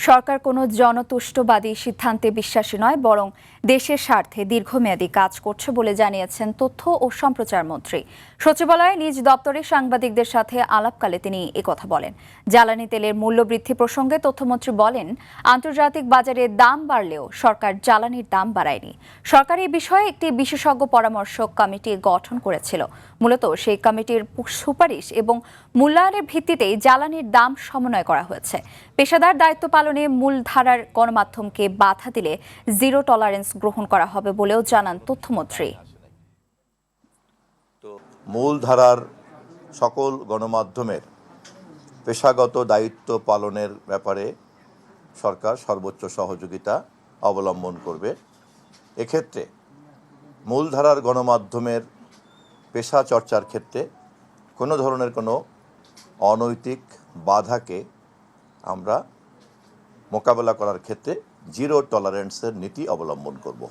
সরকার কোনো জনতুষ্টবাদী সিদ্ধান্তে বিশ্বাসী নয়, বরং দেশের স্বার্থে দীর্ঘমেয়াদী কাজ করছে বলে জানিয়েছেন তথ্য ও সম্প্রচার মন্ত্রী। সচিবালয়ে নিজ দপ্তরে সাংবাদিকদের সাথে আলাপকালে তিনি একথা বলেন। জ্বালানি তেলের মূল্যবৃদ্ধি প্রসঙ্গে তথ্যমন্ত্রী বলেন, আন্তর্জাতিক বাজারে দাম বাড়লেও সরকার জ্বালানির দাম বাড়ায়নি। সরকার এই বিষয়ে একটি বিশেষজ্ঞ পরামর্শক কমিটি গঠন করেছিল। মূলত সেই কমিটির সুপারিশ এবং মূল্যায়নের ভিত্তিতেই জ্বালানির দাম সমন্বয় করা হয়েছে। পেশাদার দায়িত্ব পালনে মূলধারার গণমাধ্যমকে বাধা দিলে জিরো টলারেন্স গ্রহণ করা হবে বলেও জানান তথ্যমন্ত্রী। মূলধারার সকল গণমাধ্যমের পেশাগত দায়িত্ব পালনের ব্যাপারে সরকার সর্বোচ্চ সহযোগিতা অবলম্বন করবে। এক্ষেত্রে মূলধারার গণমাধ্যমের পেশা চর্চার ক্ষেত্রে কোনো ধরনের কোনো অনৈতিক বাধাকে আমরা মোকাবেলা করার ক্ষেত্রে জিরো টলারেন্সের নীতি অবলম্বন করব।